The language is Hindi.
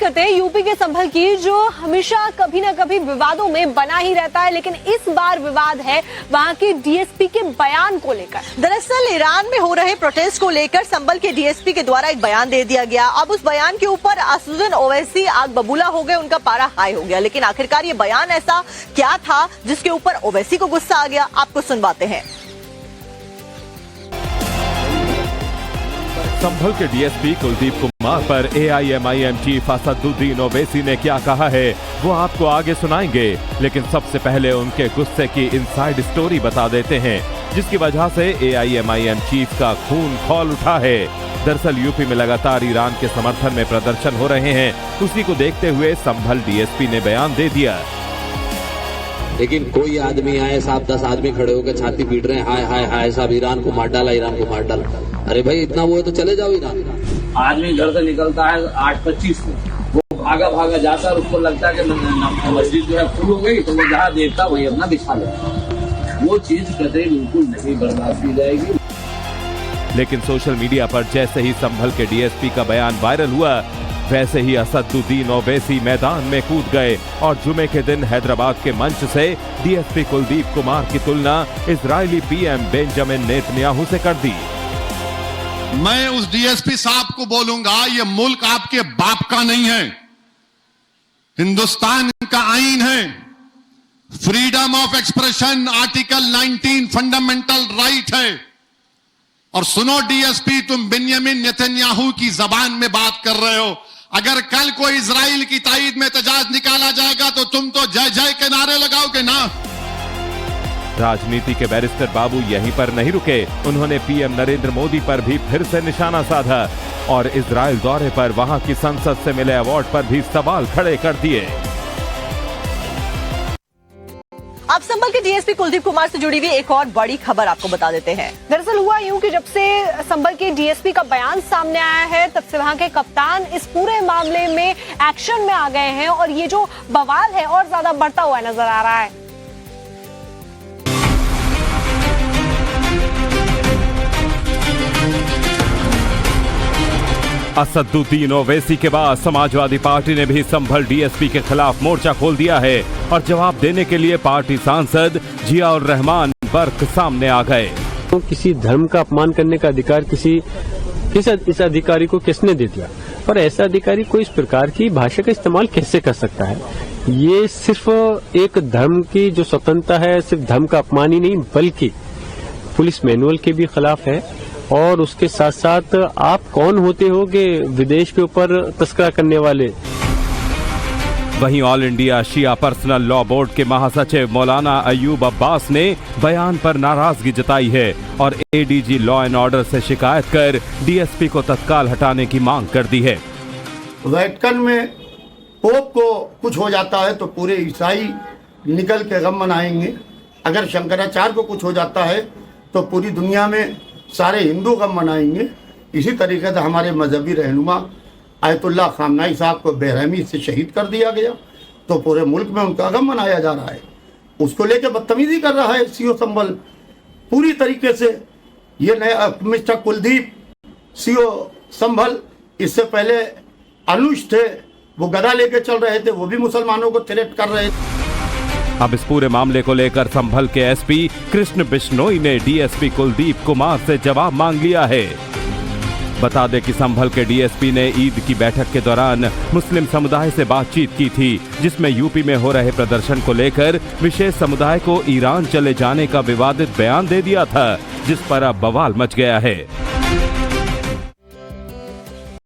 करते हैं यूपी के संभल की, जो हमेशा कभी ना कभी विवादों में बना ही रहता है, लेकिन इस बार विवाद है वहां के डीएसपी के बयान को लेकर। दरअसल ईरान में हो रहे प्रोटेस्ट को लेकर संभल के डीएसपी के द्वारा एक बयान दे दिया गया। अब उस बयान के ऊपर असदुद्दीन ओवैसी आग बबूला हो गए, उनका पारा हाई हो गया। लेकिन आखिरकार ये बयान ऐसा क्या था जिसके ऊपर ओवैसी को गुस्सा आ गया, आपको सुनवाते हैं। संभल के डीएसपी कुलदीप कुमार पर एआईएमआईएम चीफ असदुद्दीन ओवैसी ने क्या कहा है वो आपको आगे सुनाएंगे, लेकिन सबसे पहले उनके गुस्से की इनसाइड स्टोरी बता देते हैं जिसकी वजह से एआईएमआईएम चीफ का खून खौल उठा है। दरअसल यूपी में लगातार ईरान के समर्थन में प्रदर्शन हो रहे हैं, उसी को देखते हुए संभल डीएसपी ने बयान दे दिया। लेकिन कोई आदमी आए साहब 10 आदमी खड़े होकर छाती पीट रहे हैं, हाय हाय हाय साहब ईरान को मार डाला, ईरान को मार डाला। अरे भाई इतना वो है तो चले जाओ ईरान। आदमी घर से निकलता है 8:25 को, वो भागा भागा जाता है, उसको लगता है कि मस्जिद जो है फुल हो गई, तो वो जहाँ देखता वही अपना बिछा लेता। वो चीज कतई बिल्कुल नहीं बर्दाश्त की जाएगी। लेकिन सोशल मीडिया पर जैसे ही संभल के डीएसपी का बयान वायरल हुआ, वैसे ही असदुद्दीन ओवैसी मैदान में कूद गए और जुमे के दिन हैदराबाद के मंच से डीएसपी कुलदीप कुमार की तुलना इजरायली पीएम बेंजामिन नेतन्याहू से कर दी। मैं उस डीएसपी साहब को बोलूंगा, ये मुल्क आपके बाप का नहीं है, हिंदुस्तान का आईन है, freedom of expression article 19 fundamental right है। और सुनो डीएसपी, तुम बेंजामिन नेतन्याहू की जबान में बात कर रहे हो। अगर कल कोई इजराइल की ताईद में एहतजाज निकाला जाएगा तो तुम तो जय जय के नारे लगाओगे ना। राजनीति के बैरिस्टर बाबू यहीं पर नहीं रुके, उन्होंने पीएम नरेंद्र मोदी पर भी फिर से निशाना साधा और इजराइल दौरे पर वहां की संसद से मिले अवार्ड पर भी सवाल खड़े कर दिए। अब संभल के डीएसपी कुलदीप कुमार से जुड़ी हुई एक और बड़ी खबर आपको बता देते हैं। दरअसल हुआ यूं कि जब से संभल के डीएसपी का बयान सामने आया है, तब से वहां के कप्तान इस पूरे मामले में एक्शन में आ गए हैं और ये जो बवाल है और ज्यादा बढ़ता हुआ नजर आ रहा है। असदुद्दीन ओवैसी के बाद समाजवादी पार्टी ने भी संभल डीएसपी के खिलाफ मोर्चा खोल दिया है और जवाब देने के लिए पार्टी सांसद जियाउर रहमान बर्क सामने आ गए। तो किसी धर्म का अपमान करने का अधिकार इस अधिकारी को किसने दे दिया, और ऐसा अधिकारी कोई इस प्रकार की भाषा का इस्तेमाल कैसे कर सकता है? ये सिर्फ एक धर्म की जो स्वतंत्रता है, सिर्फ धर्म का अपमान ही नहीं बल्कि पुलिस मैनुअल के भी खिलाफ है। और उसके साथ साथ आप कौन होते हो कि विदेश के ऊपर तस्करा करने वाले। वहीं ऑल इंडिया शिया पर्सनल लॉ बोर्ड के महासचिव मौलाना अयूब अब्बास ने बयान पर नाराजगी जताई है और एडीजी लॉ एंड ऑर्डर से शिकायत कर डीएसपी को तत्काल हटाने की मांग कर दी है। वेटिकन में पोप को कुछ हो जाता है तो पूरे ईसाई निकल के गम मनाएंगे, अगर शंकराचार्य को कुछ हो जाता है तो पूरी दुनिया में सारे हिंदू गम मनाएंगे। इसी तरीके से हमारे मजहबी रहनुमा आयतुल्लाह खामनाई साहब को बेरहमी से शहीद कर दिया गया, तो पूरे मुल्क में उनका गम मनाया जा रहा है। उसको लेकर बदतमीजी कर रहा है सीओ संभल पूरी तरीके से। ये नया मिस्टर कुलदीप सीओ संभल, इससे पहले अनुज थे, वो गदा लेके चल रहे थे, वो भी मुसलमानों को थ्रेट कर रहे थे। अब इस पूरे मामले को लेकर संभल के एसपी कृष्ण बिश्नोई ने डीएसपी कुलदीप कुमार से जवाब मांग लिया है। बता दें कि संभल के डीएसपी ने ईद की बैठक के दौरान मुस्लिम समुदाय से बातचीत की थी, जिसमें यूपी में हो रहे प्रदर्शन को लेकर विशेष समुदाय को ईरान चले जाने का विवादित बयान दे दिया था, जिस पर अब बवाल मच गया है।